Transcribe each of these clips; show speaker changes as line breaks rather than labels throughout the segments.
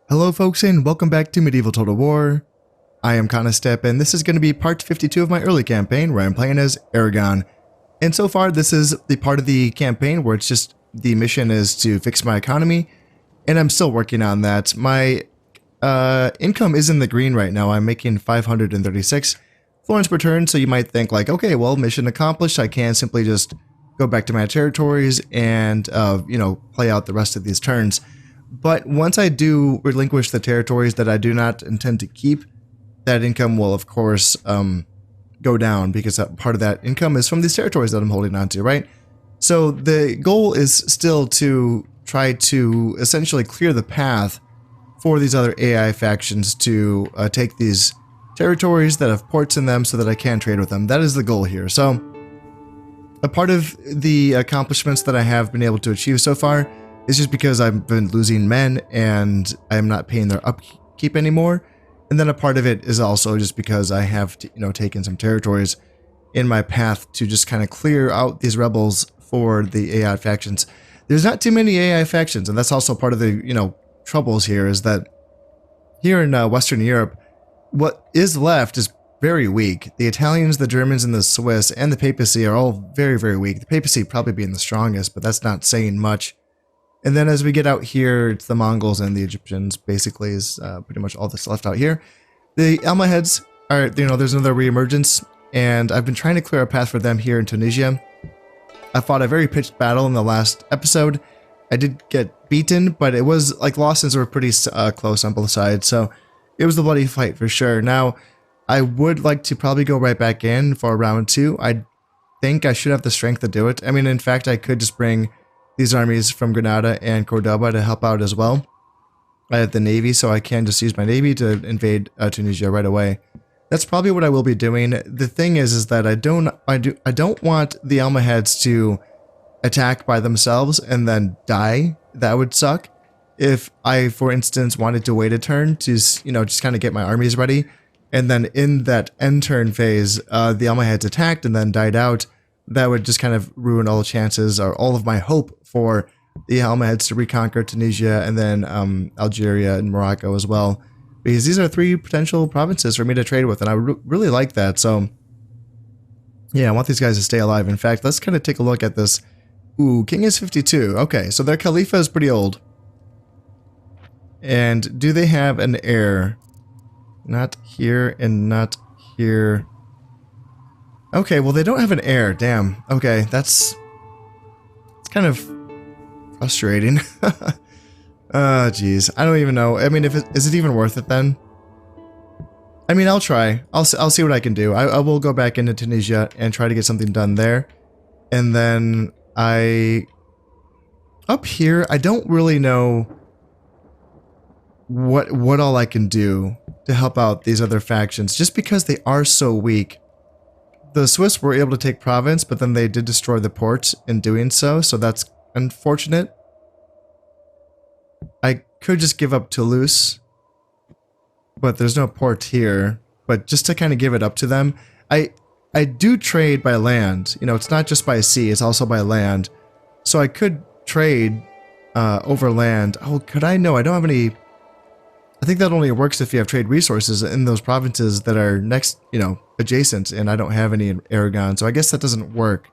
Hello folks and welcome back to Medieval Total War. I am Conostep and this is going to be part 52 of my early campaign where I'm playing as Aragon. And so far this is the part of the campaign where it's just the mission is to fix my economy, and I'm still working on that. My income is in the green right now. I'm making 536 florins per turn, so you might think like, okay, well, mission accomplished. I can simply just go back to my territories and play out the rest of these turns. But once I do relinquish the territories that I do not intend to keep, that income will, of course, go down, because part of that income is from these territories that I'm holding on to, right? So the goal is still to try to essentially clear the path for these other AI factions to take these territories that have ports in them so that I can trade with them. That is the goal here. So a part of the accomplishments that I have been able to achieve so far is just because I've been losing men and I'm not paying their upkeep anymore. And then a part of it is also just because I have taken some territories in my path to just kind of clear out these rebels for the AI factions. There's not too many AI factions, and that's also part of the troubles here, is that here in Western Europe, what is left is very weak. The Italians, the Germans, and the Swiss, and the papacy are all very, very weak. The papacy probably being the strongest, but that's not saying much. And then as we get out here, it's the Mongols and the Egyptians, basically, is pretty much all that's left out here. The Almohads are, there's another reemergence, and I've been trying to clear a path for them here in Tunisia. I fought a very pitched battle in the last episode. I did get beaten, but it was like losses were pretty close on both sides, so it was a bloody fight for sure. Now, I would like to probably go right back in for round 2. I think I should have the strength to do it. I mean, in fact, I could just bring these armies from Granada and Cordoba to help out as well. I have the navy, so I can just use my navy to invade Tunisia right away. That's probably what I will be doing. The thing is that I don't want the Almohads to attack by themselves and then die. That would suck. If I, for instance, wanted to wait a turn to just kind of get my armies ready, and then in that end turn phase, the Almohads attacked and then died out, that would just kind of ruin all the chances, or all of my hope for the Almohads to reconquer Tunisia and then Algeria and Morocco as well. Because these are 3 potential provinces for me to trade with, and I really like that. So, yeah, I want these guys to stay alive. In fact, let's kind of take a look at this. Ooh, King is 52. Okay, so their Khalifa is pretty old. And do they have an heir? Not here and not here. Okay, well, they don't have an heir. Damn. Okay, it's kind of frustrating. Oh, jeez. I don't even know. I mean, is it even worth it then? I mean, I'll try. I'll see what I can do. I will go back into Tunisia and try to get something done there. And then up here, I don't really know what all I can do to help out these other factions, just because they are so weak. The Swiss were able to take Provence, but then they did destroy the port in doing so, so that's unfortunate. I could just give up Toulouse, but there's no port here. But just to kind of give it up to them, I do trade by land. It's not just by sea, it's also by land. So I could trade over land. Oh, could I? No, I don't have any. I think that only works if you have trade resources in those provinces that are next, adjacent, and I don't have any in Aragon, so I guess that doesn't work.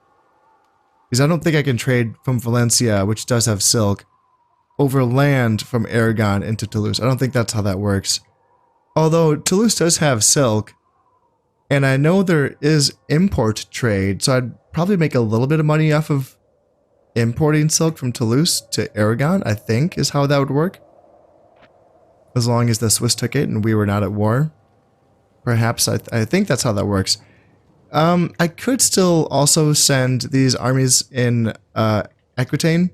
Because I don't think I can trade from Valencia, which does have silk, over land from Aragon into Toulouse. I don't think that's how that works. Although Toulouse does have silk, and I know there is import trade, so I'd probably make a little bit of money off of importing silk from Toulouse to Aragon, I think is how that would work. As long as the Swiss took it and we were not at war. Perhaps, I think that's how that works. I could still also send these armies in Aquitaine.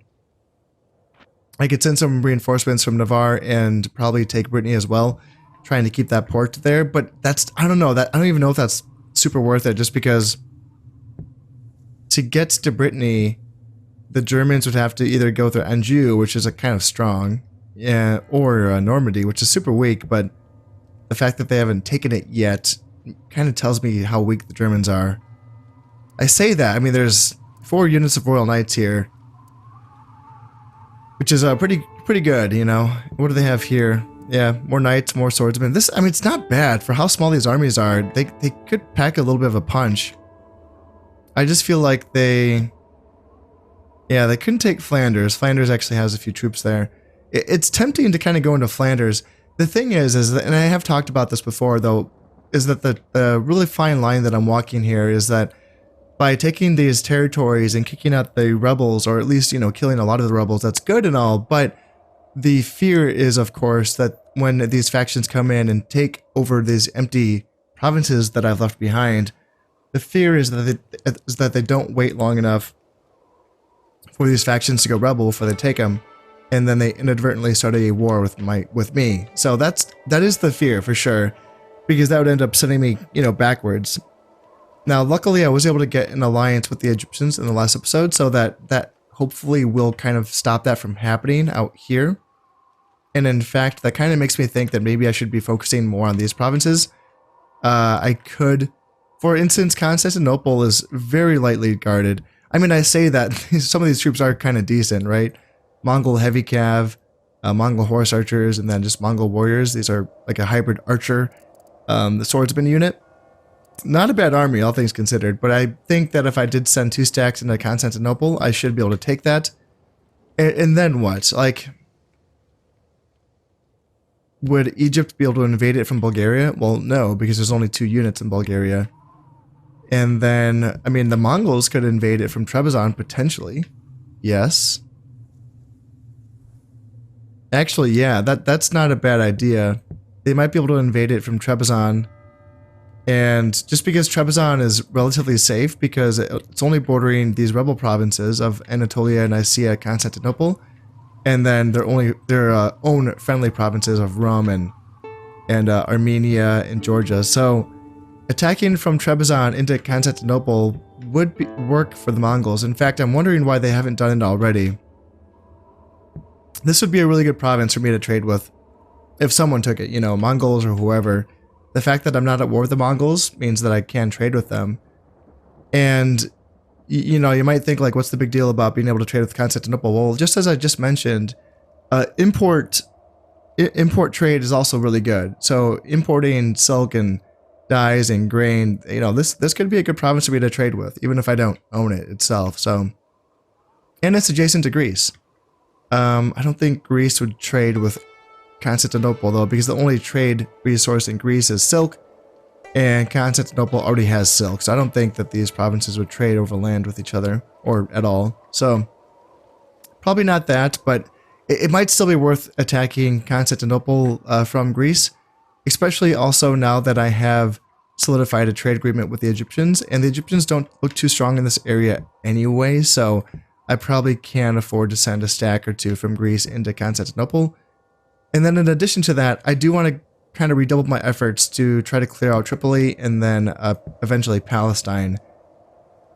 I could send some reinforcements from Navarre and probably take Brittany as well, trying to keep that port there. But I don't know, I don't even know if that's super worth it, just because to get to Brittany, the Germans would have to either go through Anjou, which is a kind of strong, or Normandy, which is super weak, but the fact that they haven't taken it yet kind of tells me how weak the Germans are. I say that, I mean, there's 4 units of Royal Knights here, which is pretty good, What do they have here? Yeah, more knights, more swordsmen. This, I mean, it's not bad for how small these armies are. They could pack a little bit of a punch. I just feel like they couldn't take Flanders. Flanders actually has a few troops there. It's tempting to kind of go into Flanders. The thing is that, and I have talked about this before though, is that the really fine line that I'm walking here is that by taking these territories and kicking out the rebels, or at least, killing a lot of the rebels, that's good and all, but the fear is, of course, that when these factions come in and take over these empty provinces that I've left behind, the fear is that they don't wait long enough for these factions to go rebel before they take them, and then they inadvertently start a war with me. So that is the fear for sure, because that would end up sending me, backwards. Now, luckily, I was able to get an alliance with the Egyptians in the last episode, so that hopefully will kind of stop that from happening out here. And in fact, that kind of makes me think that maybe I should be focusing more on these provinces. I could, for instance, Constantinople is very lightly guarded. I mean, I say that some of these troops are kind of decent, right? Mongol heavy cav, Mongol horse archers, and then just Mongol warriors. These are like a hybrid archer, the swordsman unit. Not a bad army, all things considered, but I think that if I did send 2 stacks into Constantinople, I should be able to take that. And then what? Like, would Egypt be able to invade it from Bulgaria? Well, no, because there's only 2 units in Bulgaria. And then, I mean, the Mongols could invade it from Trebizond, potentially. Yes. Actually, yeah, that's not a bad idea. They might be able to invade it from Trebizond. And just because Trebizond is relatively safe, because it's only bordering these rebel provinces of Anatolia, Nicaea, Constantinople, and then their own friendly provinces of Rome and Armenia and Georgia. So attacking from Trebizond into Constantinople would work for the Mongols. In fact, I'm wondering why they haven't done it already. This would be a really good province for me to trade with if someone took it, Mongols or whoever. The fact that I'm not at war with the Mongols means that I can trade with them. And, you might think, like, what's the big deal about being able to trade with Constantinople? Well, just as I just mentioned, import trade is also really good. So importing silk and dyes and grain, this could be a good province for me to trade with, even if I don't own it itself. So, and it's adjacent to Greece. I don't think Greece would trade with Constantinople though, because the only trade resource in Greece is silk, and Constantinople already has silk, so I don't think that these provinces would trade over land with each other, or at all. So probably not that, but it might still be worth attacking Constantinople from Greece, especially also now that I have solidified a trade agreement with the Egyptians, and the Egyptians don't look too strong in this area anyway, so I probably can afford to send a stack or 2 from Greece into Constantinople. And then in addition to that, I do want to kind of redouble my efforts to try to clear out Tripoli and then eventually Palestine.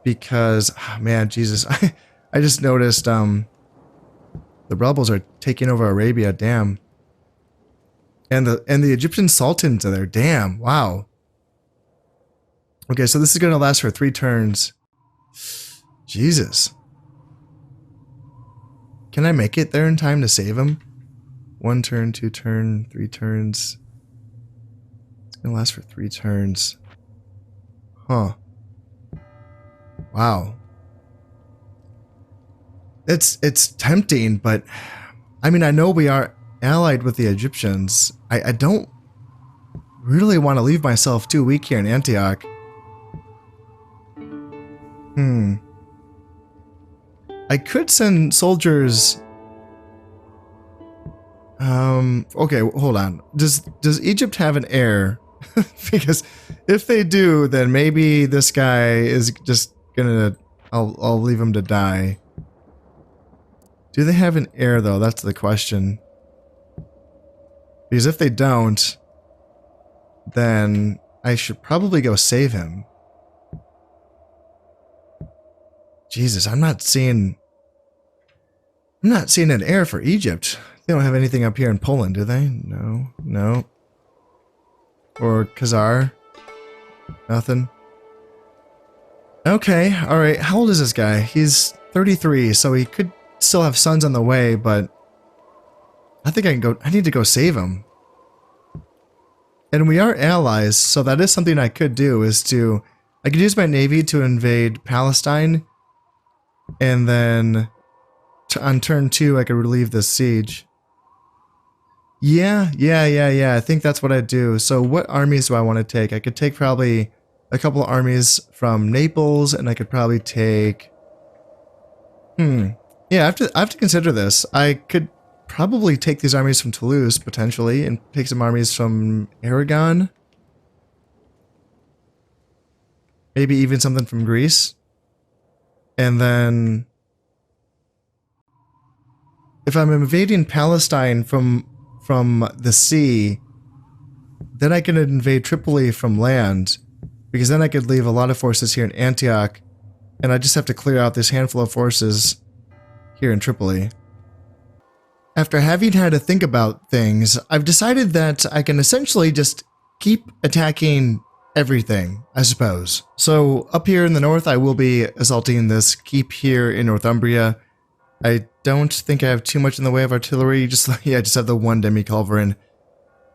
Because, man, Jesus, I just noticed the rebels are taking over Arabia, damn. And the Egyptian sultans are there, damn, wow. Okay, so this is going to last for 3 turns. Jesus. Can I make it there in time to save him? 1 turn, 2 turn, 3 turns. It's gonna last for 3 turns. Huh. Wow. It's tempting, but I mean, I know we are allied with the Egyptians. I don't really want to leave myself too weak here in Antioch. I could send soldiers. Okay, hold on. Does Egypt have an heir? Because if they do, then maybe this guy is just gonna, I'll leave him to die. Do they have an heir though? That's the question. Because if they don't, then I should probably go save him. Jesus, I'm not seeing an heir for Egypt. They don't have anything up here in Poland, do they? No, no. Or Khazar? Nothing. Okay, alright. How old is this guy? He's 33, so he could still have sons on the way, but I think I need to go save him. And we are allies, so that is something I could do, I could use my navy to invade Palestine, and then on turn 2 I could relieve this siege. Yeah, I think that's what I'd do. So what armies do I want to take? I could take probably a couple of armies from Naples, and I could probably take... Yeah, I have to consider this. I could probably take these armies from Toulouse, potentially, and take some armies from Aragon. Maybe even something from Greece. And then... if I'm invading Palestine from the sea, then I can invade Tripoli from land, because then I could leave a lot of forces here in Antioch, and I just have to clear out this handful of forces here in Tripoli. After having had to think about things, I've decided that I can essentially just keep attacking everything, I suppose. So up here in the north, I will be assaulting this keep here in Northumbria. I don't think I have too much in the way of artillery, just have the one demi-culverin.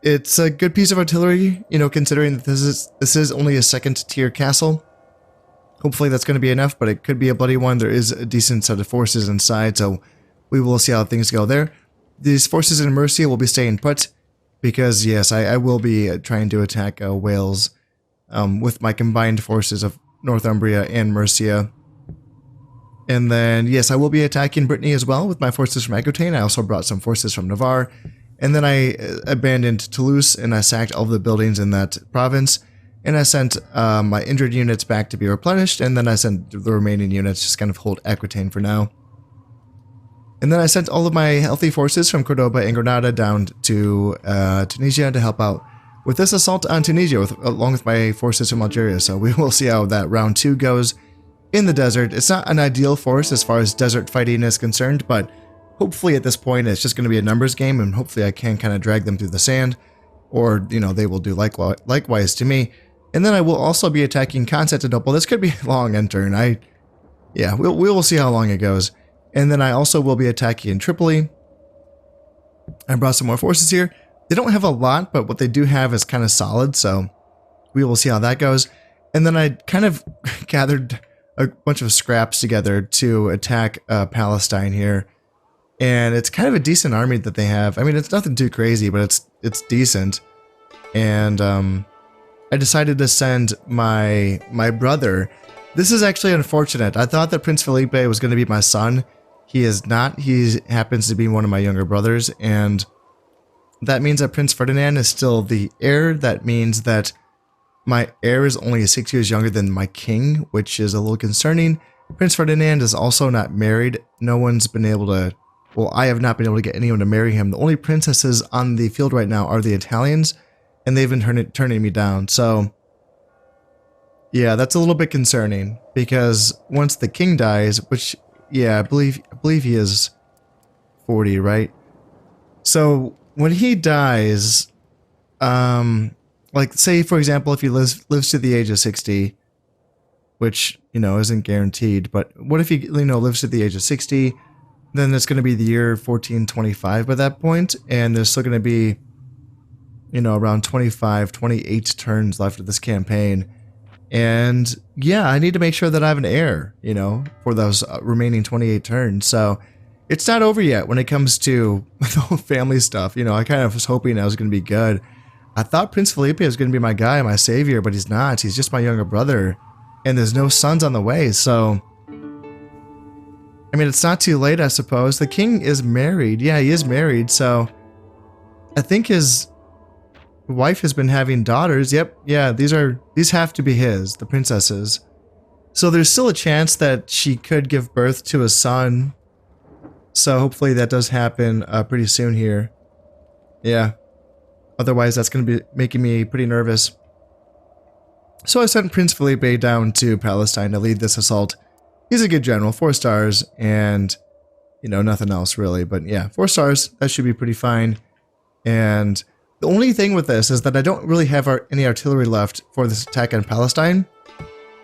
It's a good piece of artillery, you know, considering that this is only a second tier castle. Hopefully that's going to be enough, but it could be a bloody one. There is a decent set of forces inside, so we will see how things go there. These forces in Mercia will be staying put, because yes, I will be trying to attack Wales with my combined forces of Northumbria and Mercia. And then, yes, I will be attacking Brittany as well with my forces from Aquitaine. I also brought some forces from Navarre. And then I abandoned Toulouse, and I sacked all of the buildings in that province. And I sent my injured units back to be replenished, and then I sent the remaining units just kind of hold Aquitaine for now. And then I sent all of my healthy forces from Cordoba and Granada down to Tunisia to help out with this assault on Tunisia, along with my forces from Algeria. So we will see how that round 2 goes. In the desert, it's not an ideal force as far as desert fighting is concerned, but hopefully at this point it's just going to be a numbers game, and hopefully I can kind of drag them through the sand, or, you know, they will do likewise to me. And then I will also be attacking Constantinople. This could be a long end turn. Yeah, we will see how long it goes. And then I also will be attacking Tripoli. I brought some more forces here. They don't have a lot, but what they do have is kind of solid, so we will see how that goes. And then I kind of gathered a bunch of scraps together to attack Palestine here, and it's kind of a decent army that they have. I mean, it's nothing too crazy, but it's decent. And I decided to send my brother. This is actually unfortunate. I thought that Prince Felipe was going to be my son. He is not. He happens to be one of my younger brothers, and that means that Prince Ferdinand is still the heir. That means that my heir is only 6 years younger than my king, which is a little concerning. Prince Ferdinand is also not married. No one's been able to... well, I have not been able to get anyone to marry him. The only princesses on the field right now are the Italians, and they've been turning me down. So, yeah, that's a little bit concerning, because once the king dies, which, yeah, I believe he is 40, right? So, when he dies, like, say, for example, if he lives to the age of 60, which, you know, isn't guaranteed, but what if he, you know, lives to the age of 60, then it's going to be the year 1425 by that point, and there's still going to be, you know, around 25, 28 turns left of this campaign. And, yeah, I need to make sure that I have an heir, you know, for those remaining 28 turns. So, it's not over yet when it comes to the whole family stuff. You know, I kind of was hoping I was going to be good. I thought Prince Felipe was going to be my guy, my savior, but he's not. He's just my younger brother, and there's no sons on the way, so... I mean, it's not too late, I suppose. The king is married. Yeah, he is married, so... I think his wife has been having daughters. Yep, yeah, these have to be his, the princesses. So there's still a chance that she could give birth to a son. So hopefully that does happen pretty soon here. Yeah. Otherwise, that's going to be making me pretty nervous. So I sent Prince Felipe down to Palestine to lead this assault. He's a good general, 4 stars, and, you know, nothing else really. But yeah, 4 stars, that should be pretty fine. And the only thing with this is that I don't really have any artillery left for this attack on Palestine.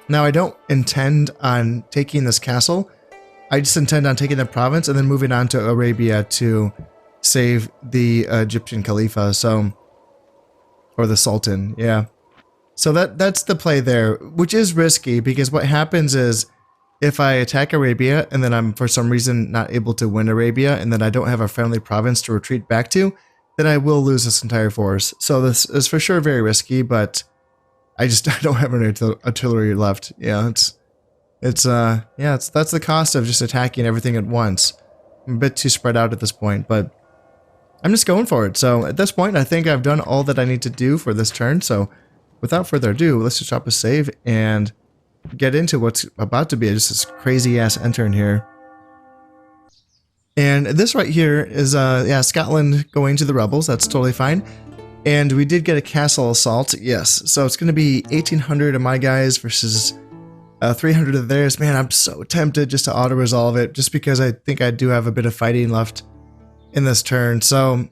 Now, I don't intend on taking this castle. I just intend on taking the province and then moving on to Arabia to save the Egyptian Khalifa. So Or the Sultan, yeah. So that's the play there, which is risky because what happens is if I attack Arabia and then I'm for some reason not able to win Arabia and then I don't have a friendly province to retreat back to, then I will lose this entire force. So this is for sure very risky, but I don't have any artillery left. Yeah, that's the cost of just attacking everything at once. I'm a bit too spread out at this point, but I'm just going for it. So at this point, I think I've done all that I need to do for this turn. So without further ado, let's just drop a save and get into what's about to be just this crazy ass end turn here. And this right here is Scotland going to the rebels. That's totally fine. And we did get a castle assault. Yes. So it's going to be 1,800 of my guys versus 300 of theirs. Man, I'm so tempted just to auto resolve it just because I think I do have a bit of fighting left in this turn. So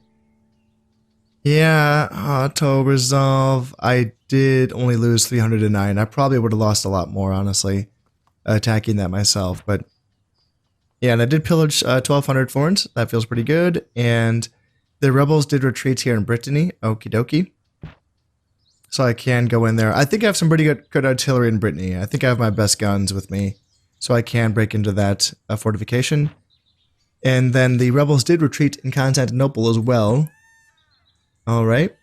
yeah, auto resolve. I did only lose 309. I probably would have lost a lot more, honestly, attacking that myself. But yeah, and I did pillage 1,200 florins. That feels pretty good. And the rebels did retreat here in Brittany. Okie dokie. So I can go in there. I think I have some pretty good artillery in Brittany. I think I have my best guns with me. So I can break into that fortification. And then the rebels did retreat in Constantinople as well. All right.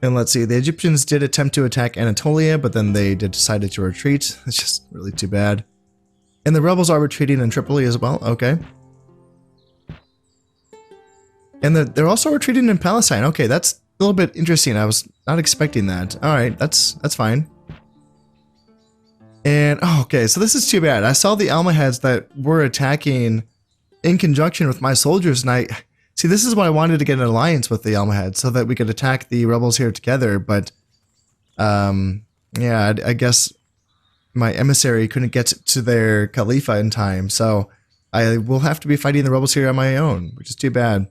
And let's see, the Egyptians did attempt to attack Anatolia, but then they did decided to retreat. It's just really too bad. And the rebels are retreating in Tripoli as well. Okay. And they're also retreating in Palestine. Okay, that's a little bit interesting. I was not expecting that. All right, that's fine. And okay, so this is too bad. I saw the Almohads that were attacking in conjunction with my soldiers, and see, this is why I wanted to get an alliance with the Almohads so that we could attack the rebels here together. But yeah, I guess my emissary couldn't get to their Khalifa in time, so I will have to be fighting the rebels here on my own, which is too bad.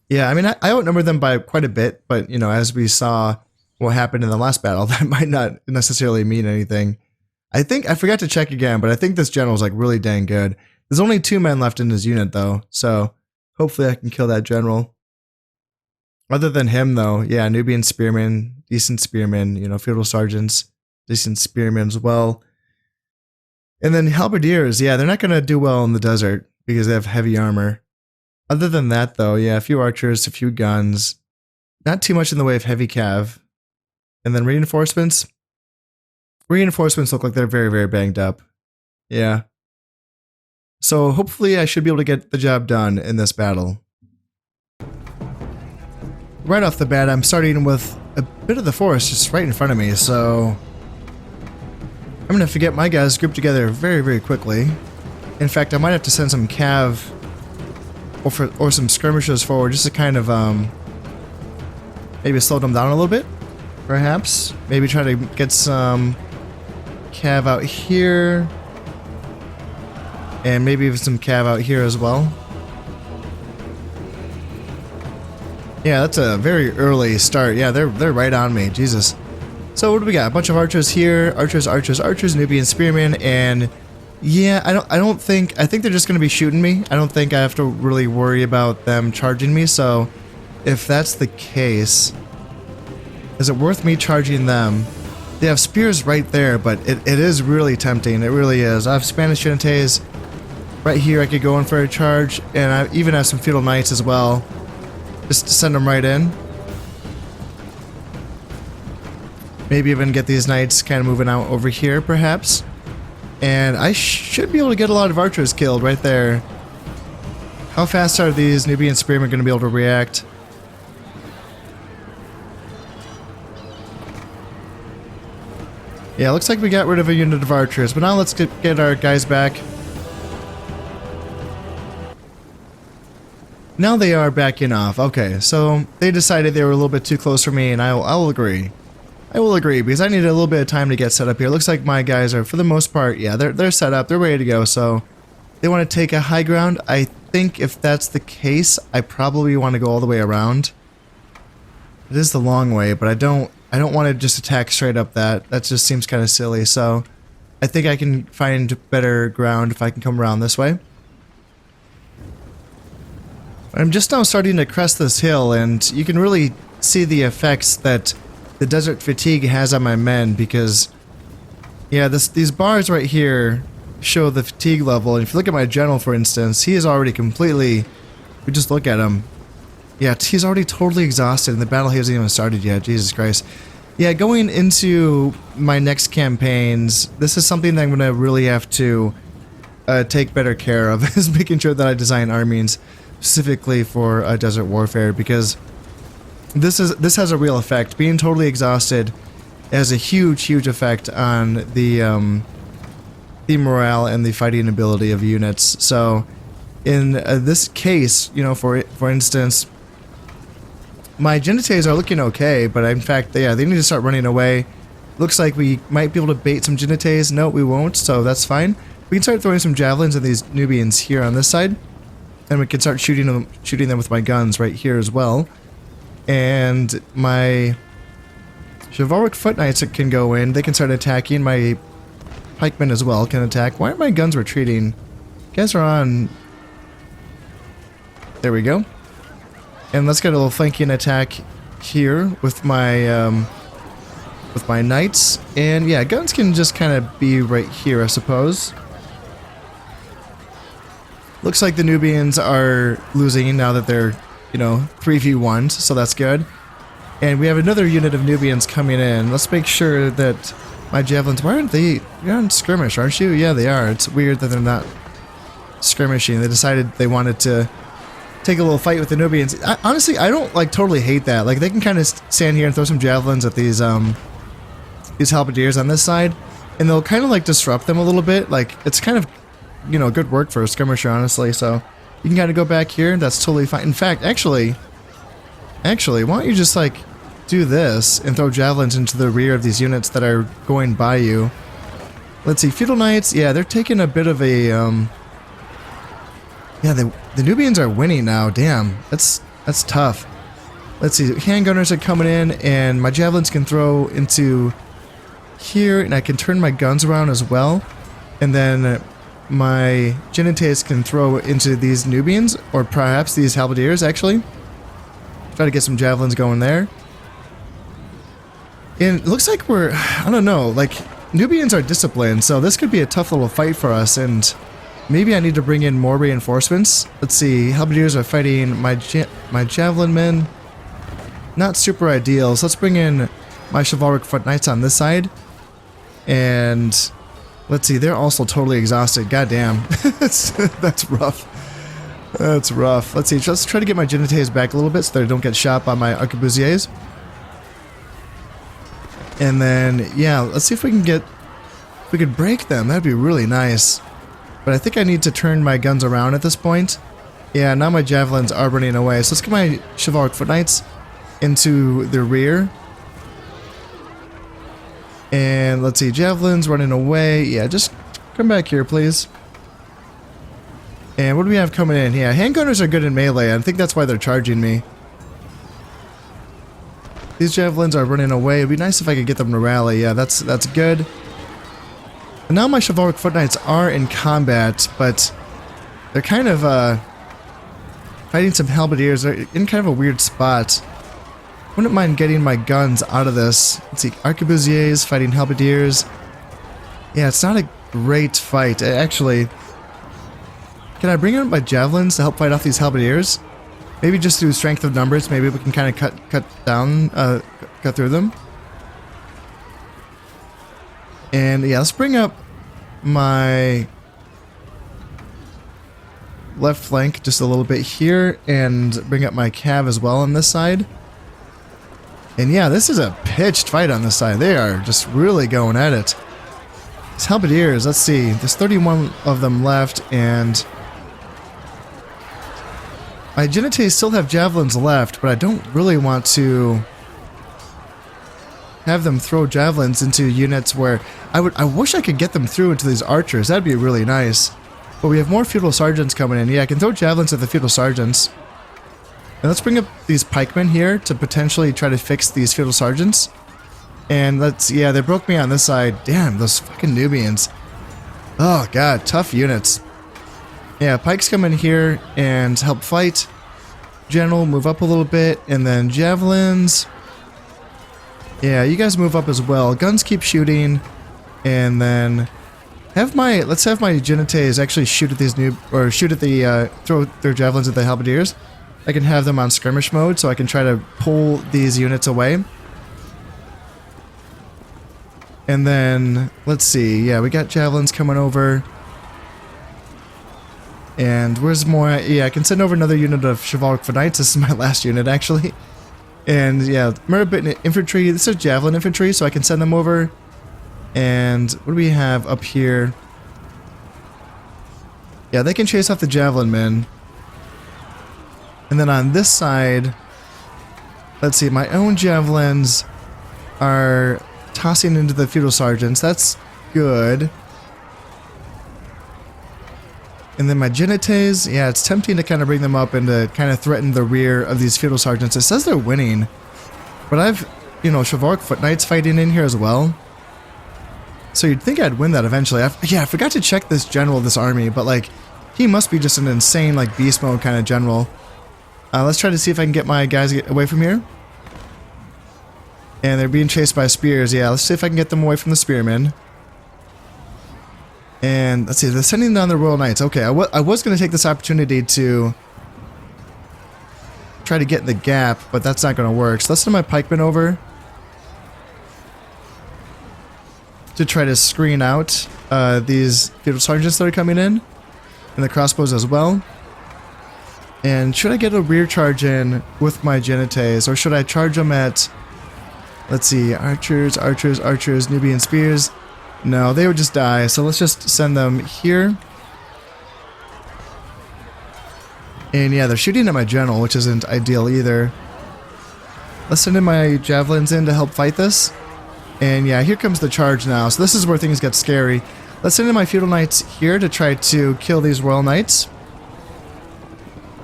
Yeah, I mean, I outnumber them by quite a bit, but, you know, as we saw what happened in the last battle, that might not necessarily mean anything. I think, I forgot to check again, but I think this general is like really dang good. There's only 2 men left in his unit, though, so hopefully I can kill that general. Other than him, though, yeah, Nubian spearmen, decent spearmen, you know, feudal sergeants, decent spearmen as well. And then halberdiers, yeah, they're not going to do well in the desert because they have heavy armor. Other than that, though, yeah, a few archers, a few guns. Not too much in the way of heavy cav. And then reinforcements. Reinforcements look like they're very, very banged up. Yeah. So hopefully I should be able to get the job done in this battle. Right off the bat, I'm starting with a bit of the forest just right in front of me, so I'm going to have to get my guys grouped together very, very quickly. In fact, I might have to send some cav or some skirmishers forward just to kind of maybe slow them down a little bit, perhaps. Maybe try to get some cav out here, and maybe even some cav out here as well. Yeah, that's a very early start. Yeah, they're right on me. Jesus. So what do we got? A bunch of archers here, archers, Nubian spearmen, and yeah, I think they're just going to be shooting me. I don't think I have to really worry about them charging me, so if that's the case, is it worth me charging them? They have spears right there, but it is really tempting. It really is. I have Spanish Gentes right here. I could go in for a charge, and I even have some feudal knights as well, just to send them right in. Maybe even get these knights kind of moving out over here, perhaps. And I should be able to get a lot of archers killed right there. How fast are these Nubian spearmen going to be able to react? Yeah, looks like we got rid of a unit of archers, but now let's get our guys back. Now they are backing off. Okay, so they decided they were a little bit too close for me, and I will agree. I will agree, because I need a little bit of time to get set up here. Looks like my guys are, for the most part, yeah, they're set up. They're ready to go, so they want to take a high ground. I think if that's the case, I probably want to go all the way around. It is the long way, but I don't want to just attack straight up that. That just seems kind of silly, so I think I can find better ground if I can come around this way. I'm just now starting to crest this hill, and you can really see the effects that the desert fatigue has on my men, because yeah, these bars right here show the fatigue level. And if you look at my general, for instance, he is already completely, we just look at him. Yeah, he's already totally exhausted and the battle hasn't even started yet. Jesus Christ. Yeah, going into my next campaigns, this is something that I'm going to really have to take better care of, is making sure that I design armies specifically for desert warfare, because this has a real effect. Being totally exhausted has a huge effect on the morale and the fighting ability of units. So in this case, you know, for instance, my Genites are looking okay, but in fact, yeah, they need to start running away. Looks like we might be able to bait some Genites. No, we won't, so that's fine. We can start throwing some javelins at these Nubians here on this side, and we can start shooting them with my guns right here as well. And my chivalric foot knights can go in. They can start attacking. My pikemen as well can attack. Why aren't my guns retreating? You guys are on. There we go. And let's get a little flanking attack here with my knights. And yeah, guns can just kind of be right here, I suppose. Looks like the Nubians are losing now that they're, you know, 3v1, so that's good. And we have another unit of Nubians coming in. Let's make sure that my javelins, why aren't they, you're on skirmish, aren't you? Yeah, they are. It's weird that they're not skirmishing. They decided they wanted to take a little fight with the Nubians. Honestly, I don't like totally hate that. Like, they can kind of stand here and throw some javelins at these halberdiers on this side, and they'll kind of like disrupt them a little bit. Like, it's kind of, you know, good work for a skirmisher, honestly. So you can kind of go back here. That's totally fine. In fact, actually, why don't you just like do this and throw javelins into the rear of these units that are going by you? Let's see, feudal knights. Yeah, they're taking a bit of a yeah, the Nubians are winning now. Damn, that's tough. Let's see, handgunners are coming in, and my javelins can throw into here, and I can turn my guns around as well. And then my Genites can throw into these Nubians, or perhaps these halberdiers, actually. Try to get some javelins going there. And it looks like we're, I don't know, like, Nubians are disciplined, so this could be a tough little fight for us, and maybe I need to bring in more reinforcements. Let's see, halberdiers are fighting my javelin men. Not super ideal, so let's bring in my chivalric foot knights on this side. And let's see, they're also totally exhausted. Goddamn, that's rough. That's rough. Let's see, let's try to get my Genites back a little bit so they don't get shot by my arquebusiers. And then, yeah, let's see if we can get, if we could break them. That'd be really nice. But I think I need to turn my guns around at this point. Yeah, now my javelins are running away. So let's get my chivalric foot knights into the rear. And let's see, javelins running away. Yeah, just come back here, please. And what do we have coming in? Yeah, handgunners are good in melee. I think that's why they're charging me. These javelins are running away. It'd be nice if I could get them to rally. Yeah, that's good. And now my chivalric foot knights are in combat, but they're kind of fighting some halberdiers. They're in kind of a weird spot. Wouldn't mind getting my guns out of this. Let's see, arquebusiers fighting halberdiers. Yeah, it's not a great fight. Actually, can I bring in my javelins to help fight off these halberdiers? Maybe just through strength of numbers, maybe we can kind of cut through them. And yeah, let's bring up my left flank just a little bit here, and bring up my cav as well on this side. And yeah, this is a pitched fight on this side. They are just really going at it. These halberdiers, let's see, there's 31 of them left, and my Genites still have javelins left, but I don't really want to have them throw javelins into units where I wish I could get them through into these archers. That'd be really nice. But we have more feudal sergeants coming in. Yeah, I can throw javelins at the feudal sergeants. And let's bring up these pikemen here to potentially try to fix these feudal sergeants. And let's, yeah, they broke me on this side. Damn, those fucking Nubians. Oh god, tough units. Yeah, pikes come in here and help fight. general move up a little bit, and then javelins. Yeah, you guys move up as well. Guns keep shooting, and then let's have my Genites actually shoot at these throw their javelins at the halberdiers. I can have them on skirmish mode, so I can try to pull these units away. And then, let's see, yeah, we got javelins coming over. And where's more? Yeah, I can send over another unit of chivalric knights. This is my last unit, actually. And yeah, Merabit infantry, this is javelin infantry, so I can send them over. And what do we have up here? Yeah, they can chase off the javelin men. And then on this side, let's see, my own javelins are tossing into the feudal sergeants. That's good. And then my Genites, yeah, it's tempting to kind of bring them up and to kind of threaten the rear of these feudal sergeants. It says they're winning, but I've, chivalric foot knights fighting in here as well. So you'd think I'd win that eventually. I forgot to check this general of this army, but like, he must be just an insane like beast mode kind of general. Let's try to see if I can get my guys away from here. And they're being chased by spears. Yeah, let's see if I can get them away from the spearmen. And let's see, they're sending down the Royal Knights. Okay, I was going to take this opportunity to try to get in the gap, but that's not going to work. So let's send my pikemen over to try to screen out these feudal sergeants that are coming in. And the crossbows as well. And should I get a rear charge in with my Genites, or should I charge them at, let's see, archers, Nubian spears? No, they would just die, so let's just send them here. And yeah, they're shooting at my general, which isn't ideal either. Let's send in my javelins in to help fight this. And yeah, here comes the charge now, so this is where things get scary. Let's send in my feudal knights here to try to kill these royal knights.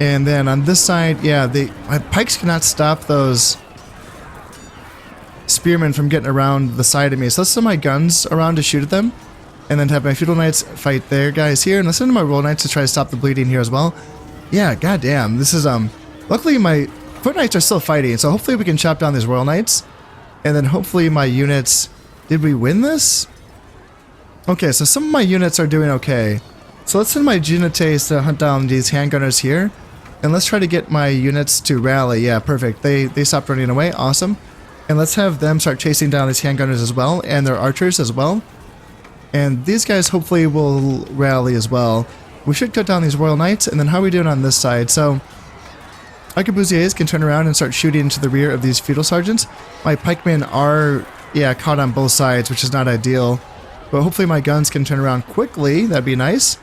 And then on this side, yeah, my pikes cannot stop those spearmen from getting around the side of me. So let's send my guns around to shoot at them. And then have my feudal knights fight their guys here. And let's send in my royal knights to try to stop the bleeding here as well. Yeah, goddamn. This is, luckily my foot knights are still fighting. So hopefully we can chop down these royal knights. And then hopefully my units, did we win this? Okay, so some of my units are doing okay. So let's send my Genites to hunt down these handgunners here. And let's try to get my units to rally. Yeah, perfect. They stopped running away. Awesome. And let's have them start chasing down these handgunners as well, and their archers as well. And these guys hopefully will rally as well. We should cut down these royal knights. And then how are we doing on this side? So arquebusiers can turn around and start shooting into the rear of these feudal sergeants. My pikemen are, yeah, caught on both sides, which is not ideal. But hopefully my guns can turn around quickly. That'd be nice.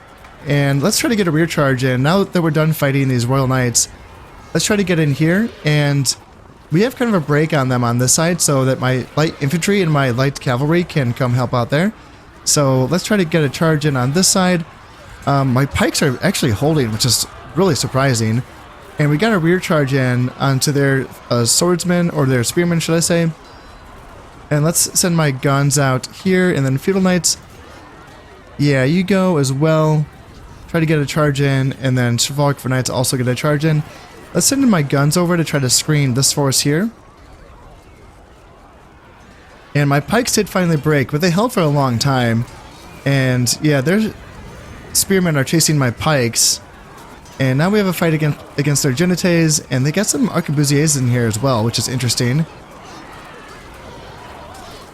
And let's try to get a rear charge in. Now that we're done fighting these royal knights, let's try to get in here. And we have kind of a break on them on this side so that my light infantry and my light cavalry can come help out there. So let's try to get a charge in on this side. My pikes are actually holding, which is really surprising. And we got a rear charge in onto their swordsmen, or their spearmen, should I say. And let's send my guns out here, and then feudal knights. Yeah, you go as well. Try to get a charge in, and then chivalric knights also get a charge in. Let's send in my guns over to try to screen this force here. And my pikes did finally break, but they held for a long time. And yeah, their spearmen are chasing my pikes. And now we have a fight against their Genites, and they got some arquebusiers in here as well, which is interesting.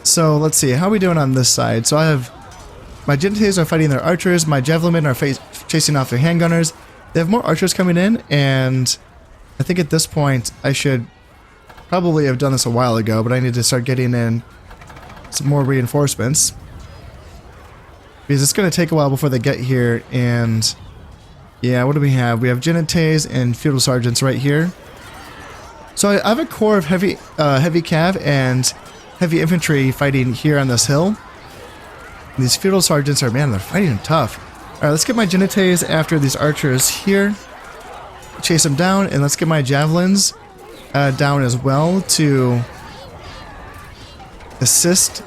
So let's see, how are we doing on this side? So I have my Genites are fighting their archers, my javelin men are chasing off their handgunners. They have more archers coming in, and I think at this point I should probably have done this a while ago, but I need to start getting in some more reinforcements. Because it's going to take a while before they get here, and yeah, what do we have? We have Genites and feudal sergeants right here. So I have a core of heavy cav and heavy infantry fighting here on this hill. And these feudal sergeants are, man, they're fighting tough. Alright, let's get my Genites after these archers here. Chase them down, and let's get my javelins down as well to assist.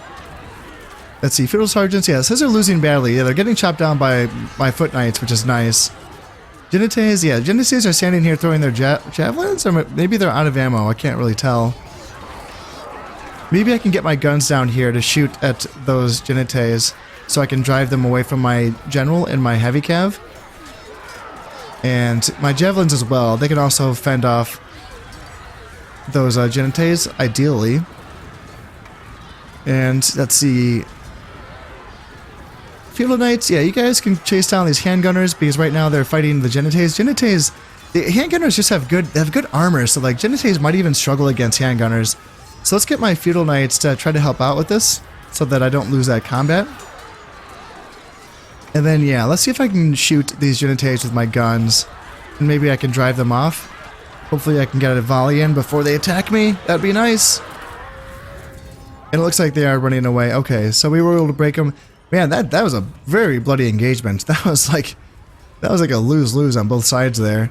Let's see, feudal sergeants, yeah, it says they're losing badly. Yeah, they're getting chopped down by my foot knights, which is nice. Genites, yeah, Genites are standing here throwing their javelins, or maybe they're out of ammo. I can't really tell. Maybe I can get my guns down here to shoot at those Genites so I can drive them away from my general and my heavy cav. And my javelins as well. They can also fend off those Genites, ideally. And let's see. Field Knights, yeah, you guys can chase down these handgunners because right now they're fighting the Genites. Genites, the handgunners just have good armor, so like Genites might even struggle against handgunners. So let's get my Feudal Knights to try to help out with this so that I don't lose that combat. And then, yeah, let's see if I can shoot these Genites with my guns and maybe I can drive them off. Hopefully I can get a volley in before they attack me. That'd be nice. And it looks like they are running away. Okay, so we were able to break them. Man, that was a very bloody engagement. That was like a lose-lose on both sides there.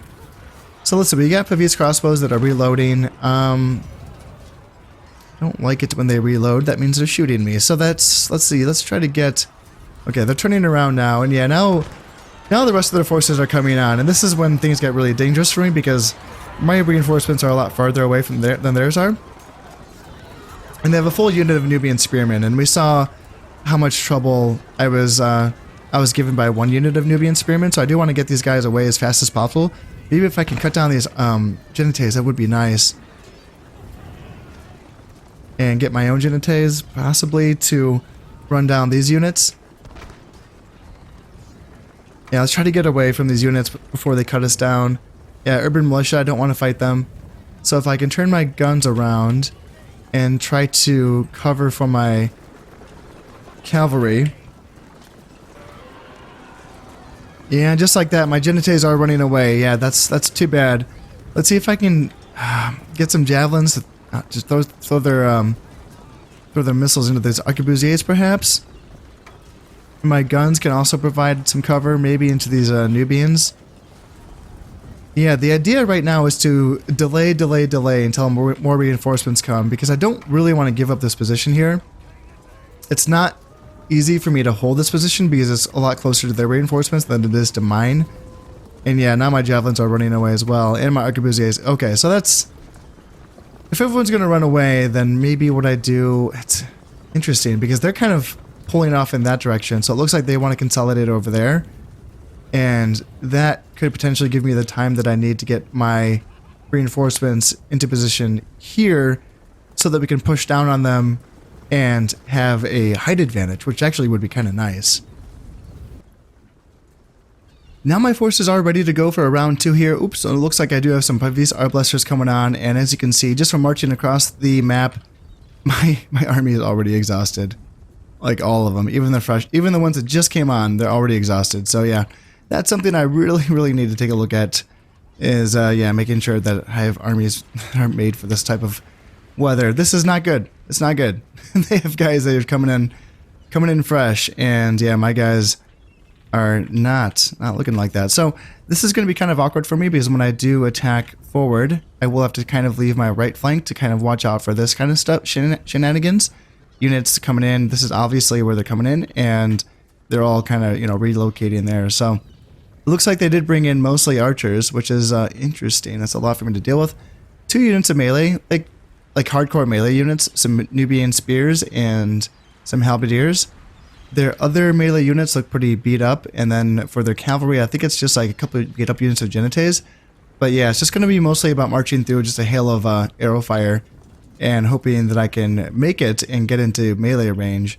So let's see, we got Pavese crossbows that are reloading. I don't like it when they reload. That means they're shooting me. So let's see, let's try to get... Okay, they're turning around now, and yeah, now the rest of their forces are coming on, and this is when things get really dangerous for me because my reinforcements are a lot farther away from than theirs are. And they have a full unit of Nubian spearmen, and we saw how much trouble I was given by one unit of Nubian spearmen, so I do want to get these guys away as fast as possible. Maybe if I can cut down these Genites, that would be nice. And get my own Genites, possibly, to run down these units. Yeah, let's try to get away from these units before they cut us down. Yeah, Urban Militia, I don't want to fight them. So if I can turn my guns around and try to cover for my cavalry. Yeah, just like that, my Genites are running away. Yeah, that's too bad. Let's see if I can get some javelins. Just throw their missiles into these arquebusiers, perhaps. My guns can also provide some cover, maybe into these Nubians. Yeah, the idea right now is to delay until more reinforcements come, because I don't really want to give up this position here. It's not easy for me to hold this position because it's a lot closer to their reinforcements than it is to mine. And yeah, now my javelins are running away as well, and my arquebusiers. Okay, so that's... If everyone's going to run away, then maybe what I do... It's interesting, because they're kind of pulling off in that direction, so it looks like they want to consolidate over there. And that could potentially give me the time that I need to get my reinforcements into position here so that we can push down on them and have a height advantage, which actually would be kind of nice. Now my forces are ready to go for a round 2 here. Oops, so it looks like I do have some Pavese Arblasters coming on, and as you can see, just from marching across the map, my army is already exhausted. Like all of them, even the ones that just came on, they're already exhausted. So yeah, that's something I really need to take a look at, is yeah, making sure that I have armies that are made for this type of weather. This is not good. It's not good. They have guys that are coming in fresh, and yeah, my guys are not looking like that. So this is going to be kind of awkward for me, because when I do attack forward, I will have to kind of leave my right flank to kind of watch out for this kind of stuff, shenanigans. Units coming in, this is obviously where they're coming in, and they're all kind of, you know, relocating there. So it looks like they did bring in mostly archers, which is interesting. That's a lot for me to deal with. 2 units of melee, like hardcore melee units, some Nubian spears and some halberdiers. Their other melee units look pretty beat up, and then for their cavalry, I think it's just like a couple of beat up units of Genites. But yeah, it's just going to be mostly about marching through just a hail of arrow fire and hoping that I can make it and get into melee range,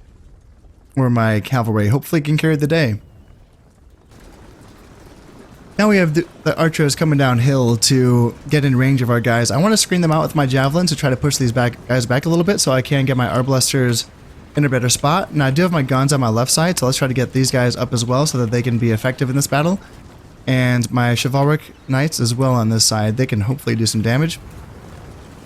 where my cavalry hopefully can carry the day. Now we have the archers coming downhill to get in range of our guys. I want to screen them out with my javelins to try to push these guys back a little bit so I can get my arbalesters in a better spot. And I do have my guns on my left side, so let's try to get these guys up as well so that they can be effective in this battle. And my chivalric knights as well on this side. They can hopefully do some damage.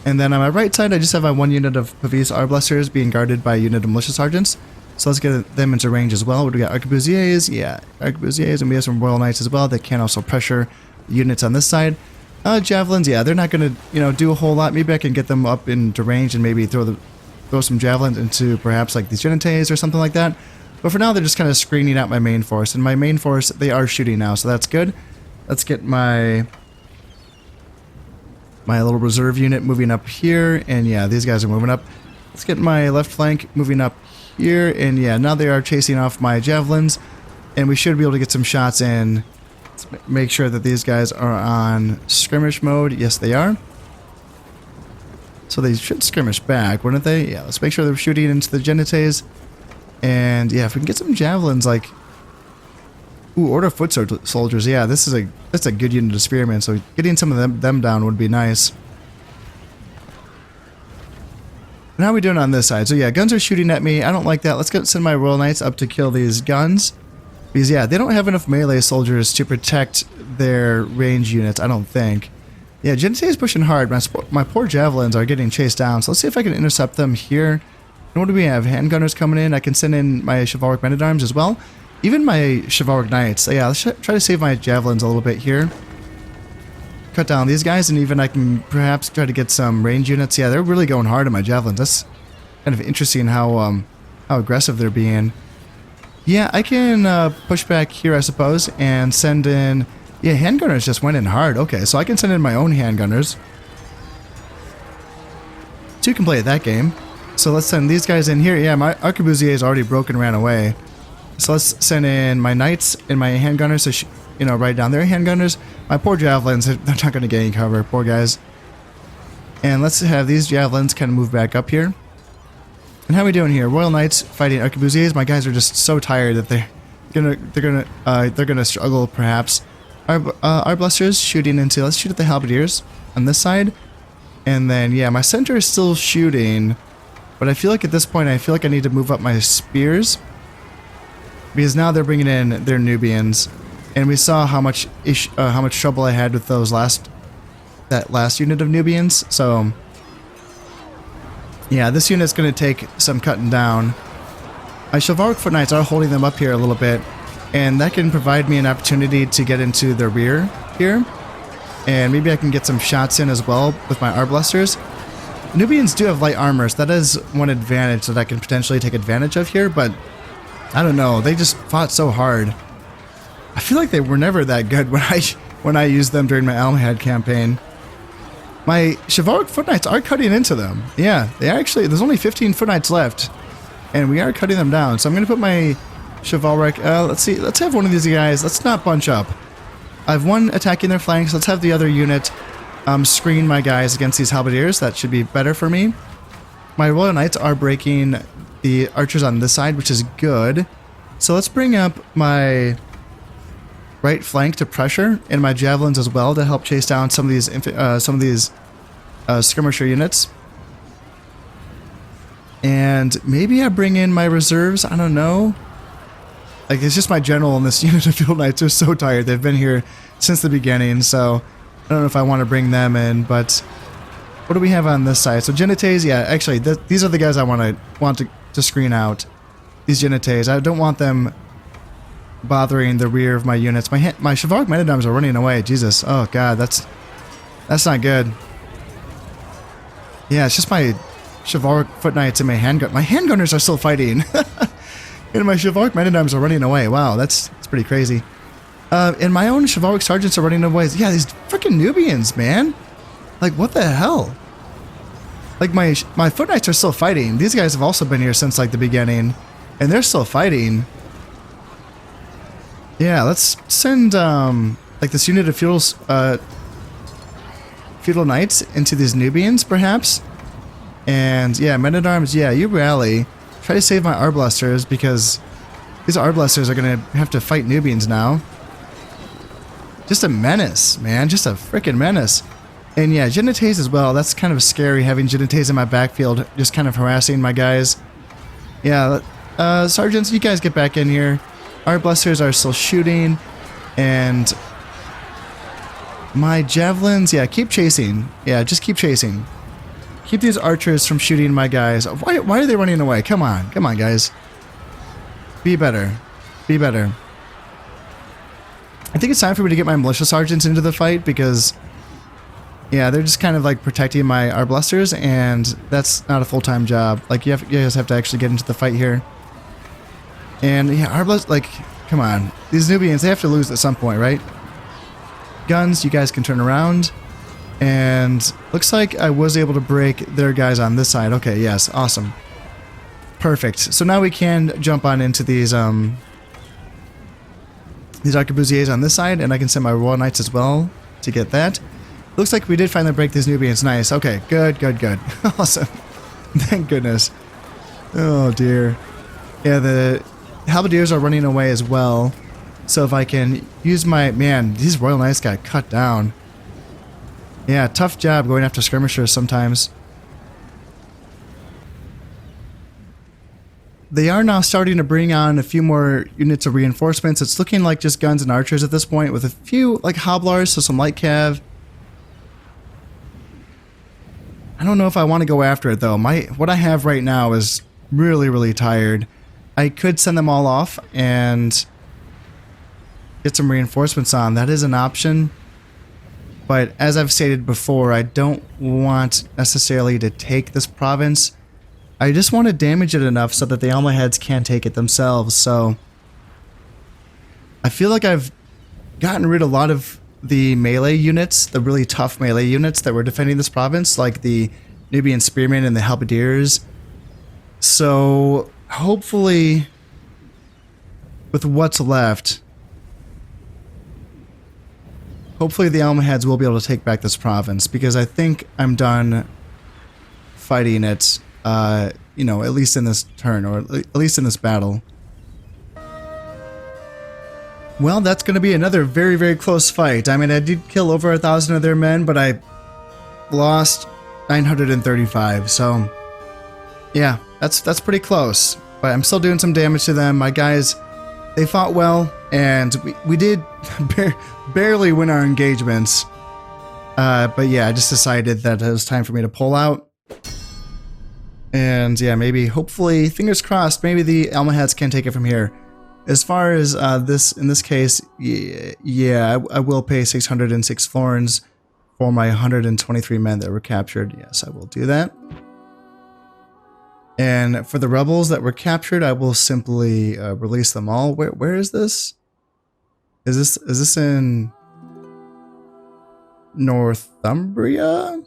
And then on my right side, I just have my 1 unit of Pavese Arbalesters being guarded by a unit of militia sergeants. So let's get them into range as well. We got arquebusiers, yeah, arquebusiers, and we have some royal knights as well that can also pressure units on this side. Javelins, yeah, they're not going to, you know, do a whole lot. Maybe I can get them up into range and maybe throw some javelins into perhaps like these Genites or something like that. But for now, they're just kind of screening out my main force. And my main force, they are shooting now, so that's good. let's get my little reserve unit moving up here, and yeah, these guys are moving up. Let's get my left flank moving up here, and yeah, now they are chasing off my javelins, and we should be able to get some shots in. Let's make sure that these guys are on skirmish mode. Yes, they are. So they should skirmish back, wouldn't they? Yeah, let's make sure they're shooting into the Genites. And yeah, if we can get some javelins, like... Ooh, order foot soldiers. Yeah, that's a good unit of spearmen, so getting some of them down would be nice. And how are we doing on this side? So yeah, guns are shooting at me. I don't like that. Let's send my Royal Knights up to kill these guns. Because yeah, they don't have enough melee soldiers to protect their range units, I don't think. Yeah, Genite is pushing hard. My poor javelins are getting chased down. So let's see if I can intercept them here. And what do we have? Handgunners coming in. I can send in my chivalric men-at-arms as well. Even my chivalric knights. So yeah, let's try to save my javelins a little bit here. Cut down these guys, and even I can perhaps try to get some range units. Yeah, they're really going hard on my javelins. That's kind of interesting how aggressive they're being. Yeah, I can push back here, I suppose, and send in... Yeah, handgunners just went in hard. Okay, so I can send in my own handgunners. Two can play at that game. So let's send these guys in here. Yeah, my arquebusier is already broken, ran away. So let's send in my knights and my handgunners, so you know, right down there. Handgunners. My poor javelins, they're not going to get any cover. Poor guys. And let's have these javelins kind of move back up here. And how are we doing here? Royal Knights fighting arquebusiers. My guys are just so tired that they're gonna struggle perhaps. Our blusters shooting into. Let's shoot at the halberdiers on this side. And then yeah, my center is still shooting, but I feel like at this point I need to move up my spears. Because now they're bringing in their Nubians, and we saw how much trouble I had with that last unit of Nubians. So yeah, this unit's going to take some cutting down. My chivalric foot knights are holding them up here a little bit, and that can provide me an opportunity to get into the rear here, and maybe I can get some shots in as well with my arblusters. Nubians do have light armor, so that is one advantage that I can potentially take advantage of here, but I don't know, they just fought so hard. I feel like they were never that good when I used them during my Almahad campaign. My chivalric foot knights are cutting into them. Yeah, they actually, there's only 15 foot knights left, and we are cutting them down. So I'm going to put my chivalric, let's see, let's have one of these guys, let's not bunch up. I have one attacking their flanks, let's have the other unit screen my guys against these halberdiers. That should be better for me. My Royal Knights are breaking the archers on this side, which is good. So let's bring up my right flank to pressure, and my javelins as well to help chase down some of these skirmisher units. And maybe I bring in my reserves. I don't know. Like, it's just my general and this unit of field knights are so tired. They've been here since the beginning, so I don't know if I want to bring them in. But what do we have on this side? So Genites, yeah, actually, these are the guys I want to screen out. These Genites, I don't want them bothering the rear of my units. My chivalric men-at-arms are running away. Jesus, oh god, that's not good. Yeah, it's just my chivalric foot knights and my handgun. My handgunners are still fighting, and my chivalric men-at-arms are running away. Wow, that's pretty crazy. And my own chivalric sergeants are running away. Yeah, these freaking Nubians, man. Like, what the hell? Like, my foot knights are still fighting. These guys have also been here since, like, the beginning, and they're still fighting. Yeah, let's send, like, this unit of feudal knights into these Nubians, perhaps. And, yeah, men-at-arms, yeah, you rally. Try to save my arblusters, because these arblusters are going to have to fight Nubians now. Just a menace, man. Just a freaking menace. And yeah, Genites as well. That's kind of scary, having Genites in my backfield, just kind of harassing my guys. Yeah, sergeants, you guys get back in here. Our blusters are still shooting, and my javelins, yeah, keep chasing. Yeah, just keep chasing. Keep these archers from shooting my guys. Why are they running away? Come on, guys. Be better. Be better. I think it's time for me to get my militia sergeants into the fight, because yeah, they're just kind of like protecting my arblusters, and that's not a full-time job. Like, you guys have to actually get into the fight here. And yeah, like, come on. These Nubians, they have to lose at some point, right? guns, you guys can turn around. And looks like I was able to break their guys on this side. Okay, yes, awesome. Perfect. So now we can jump on into these arquebusiers on this side, and I can send my Royal Knights as well to get that. Looks like we did finally break these Nubians. Nice. Okay, good, good, good. Awesome. Thank goodness. Oh dear. Yeah, the halberdiers are running away as well. So if I can use my... Man, these Royal Knights got cut down. Yeah, tough job going after skirmishers sometimes. They are now starting to bring on a few more units of reinforcements. It's looking like just guns and archers at this point, with a few like hobblars, so some light cav. I don't know if I want to go after it though. What I have right now is really, really tired. I could send them all off and get some reinforcements on. That is an option. But as I've stated before, I don't want necessarily to take this province. I just want to damage it enough so that the Almohads can't take it themselves. So I feel like I've gotten rid of a lot of the melee units, the really tough melee units that were defending this province, like the Nubian Spearmen and the Halberdiers. So hopefully with what's left, hopefully the Almohads will be able to take back this province, because I think I'm done fighting it, you know, at least in this turn, or at least in this battle. Well, that's going to be another very, very close fight. I mean, I did kill over 1,000 of their men, but I lost 935, so yeah, that's pretty close. But I'm still doing some damage to them. My guys, they fought well, and we did barely win our engagements. But yeah, I just decided that it was time for me to pull out. And yeah, maybe, hopefully, fingers crossed, maybe the Almohads can take it from here. As far as in this case, yeah, I will pay 606 florins for my 123 men that were captured. Yes, I will do that. And for the rebels that were captured, I will simply release them all. Where is this? Is this in Northumbria?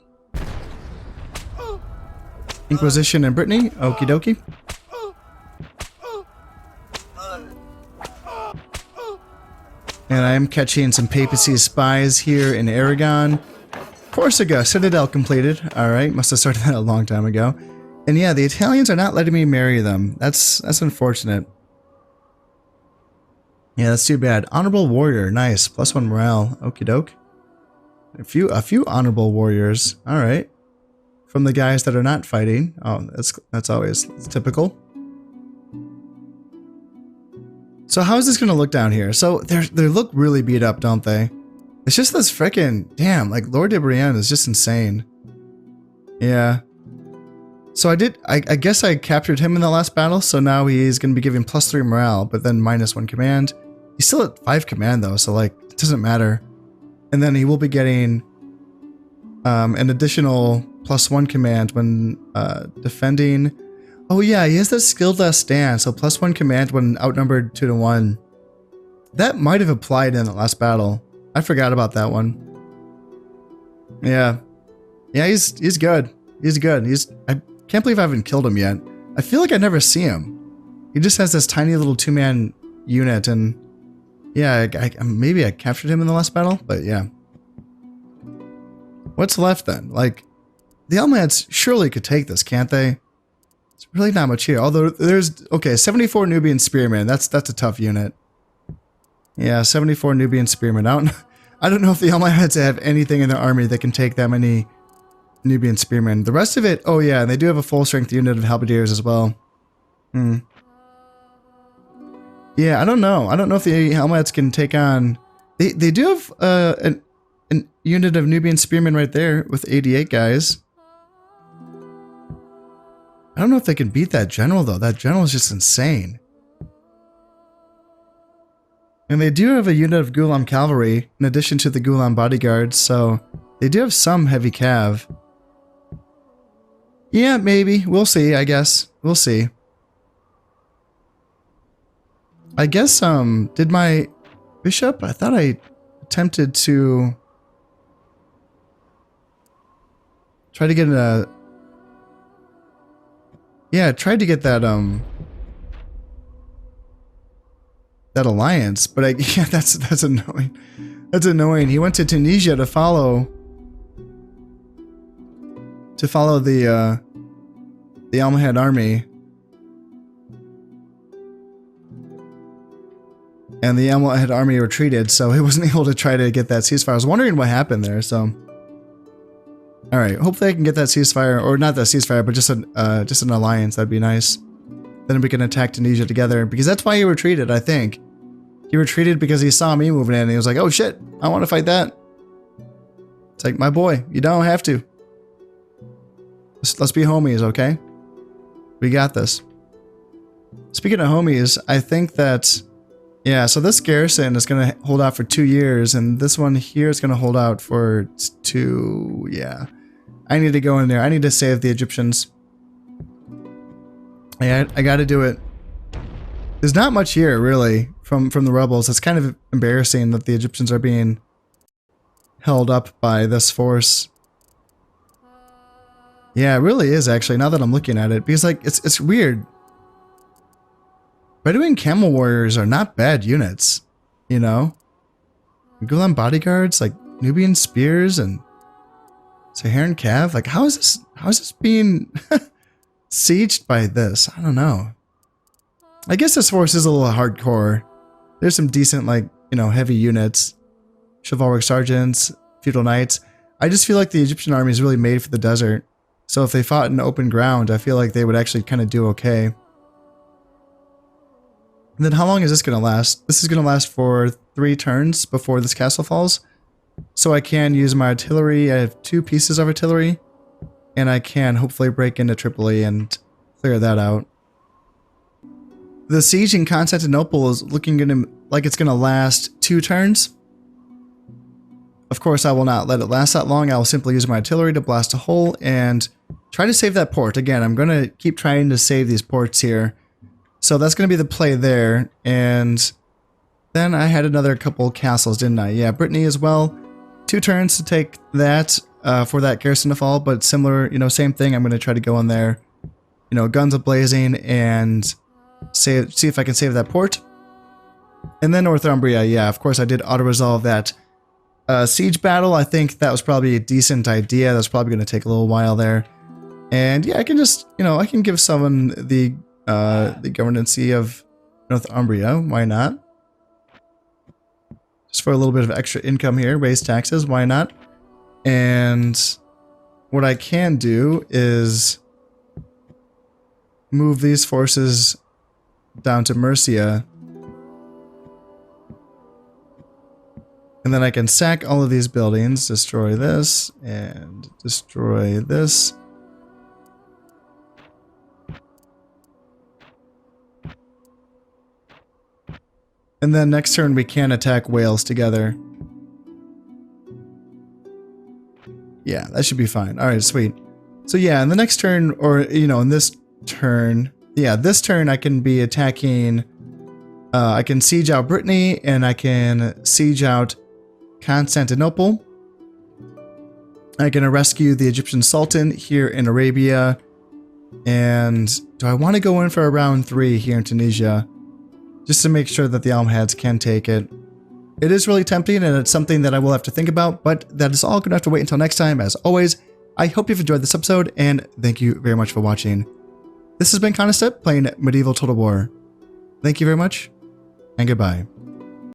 Inquisition in Brittany? Okie dokie. And I am catching some papacy spies here in Aragon. Corsica, Citadel completed. Alright, must have started that a long time ago. And yeah, the Italians are not letting me marry them. That's unfortunate. Yeah, that's too bad. Honorable warrior, nice. +1 morale. Okie doke. A few honorable warriors. Alright. From the guys that are not fighting. Oh, that's always typical. So how is this gonna look down here? So they look really beat up, don't they? It's just this frickin' damn, like Lord de Brienne is just insane. Yeah. So I guess I captured him in the last battle, so now he's gonna be giving +3 morale, but then -1 command. He's still at 5 command though, so like it doesn't matter. And then he will be getting an additional +1 command when defending. Oh yeah, he has that skilled last stand, so +1 command when outnumbered 2 to 1. That might have applied in the last battle. I forgot about that one. Yeah. Yeah, he's good. He's good. I can't believe I haven't killed him yet. I feel like I never see him. He just has this tiny little 2-man unit, and yeah, maybe I captured him in the last battle, but yeah. What's left then? Like, the Almohads surely could take this, can't they? It's really not much here. Although there's, okay, 74 Nubian Spearmen. That's a tough unit. Yeah, 74 Nubian Spearmen. I don't know if the Almohads have anything in their army that can take that many Nubian Spearmen. The rest of it, oh yeah, they do have a full strength unit of Halberdiers as well. Yeah, I don't know. I don't know if the Almohads can take on... They do have an unit of Nubian Spearmen right there with 88 guys. I don't know if they can beat that general though. That general is just insane. And they do have a unit of Gulam cavalry in addition to the Gulam bodyguards, so they do have some heavy cav. Yeah, maybe. We'll see, I guess. We'll see. I guess, did my bishop? I thought I tempted to try to get a... Yeah, I tried to get that, that alliance, but yeah, that's annoying. That's annoying. He went to Tunisia to follow the Almohad army. And the Almohad army retreated, so he wasn't able to try to get that ceasefire. I was wondering what happened there, so... Alright, hopefully I can get that ceasefire, or not that ceasefire, but just an alliance. That'd be nice. Then we can attack Tunisia together, because that's why he retreated, I think. He retreated because he saw me moving in, and he was like, oh shit, I want to fight that. It's like, my boy, you don't have to. Let's be homies, okay? We got this. Speaking of homies, I think that... Yeah, so this garrison is going to hold out for 2 years, and this one here is going to hold out for 2... Yeah. I need to go in there. I need to save the Egyptians. Yeah, I got to do it. There's not much here, really, from the rebels. It's kind of embarrassing that the Egyptians are being held up by this force. Yeah, it really is, actually, now that I'm looking at it. Because, like, it's weird. Bedouin camel warriors are not bad units, you know? Gulam bodyguards, like Nubian spears and Saharan cav. Like, how is this being sieged by this? I don't know. I guess this force is a little hardcore. There's some decent, like, you know, heavy units. Chivalric sergeants, feudal knights. I just feel like the Egyptian army is really made for the desert. So if they fought in open ground, I feel like they would actually kind of do okay. And then how long is this going to last? This is going to last for 3 turns before this castle falls. So I can use my artillery. I have 2 pieces of artillery. And I can hopefully break into Tripoli and clear that out. The siege in Constantinople is looking like it's going to last 2 turns. Of course, I will not let it last that long. I will simply use my artillery to blast a hole and try to save that port. Again, I'm going to keep trying to save these ports here. So that's going to be the play there. And then I had another couple castles, didn't I? Yeah, Brittany as well. 2 turns to take that for that garrison to fall. But similar, you know, same thing. I'm going to try to go in there, you know, guns a-blazing and see if I can save that port. And then Northumbria. Yeah, of course I did auto-resolve that siege battle. I think that was probably a decent idea. That's probably going to take a little while there. And yeah, I can just, you know, I can give someone the governancy of Northumbria. Why not? Just for a little bit of extra income here. Raise taxes. Why not? And what I can do is move these forces down to Mercia. And then I can sack all of these buildings, destroy this, and destroy this. And then next turn we can attack Wales together. Yeah, that should be fine. Alright, sweet. So yeah, in the next turn, or, you know, in this turn, yeah, this turn I can be attacking, I can siege out Brittany, and I can siege out Constantinople. I'm going to rescue the Egyptian Sultan here in Arabia. And do I want to go in for a round 3 here in Tunisia? Just to make sure that the Almohads can take it. It is really tempting, and it's something that I will have to think about, but that is all going to have to wait until next time. As always, I hope you've enjoyed this episode, and thank you very much for watching. This has been Conastep playing Medieval Total War. Thank you very much, and goodbye.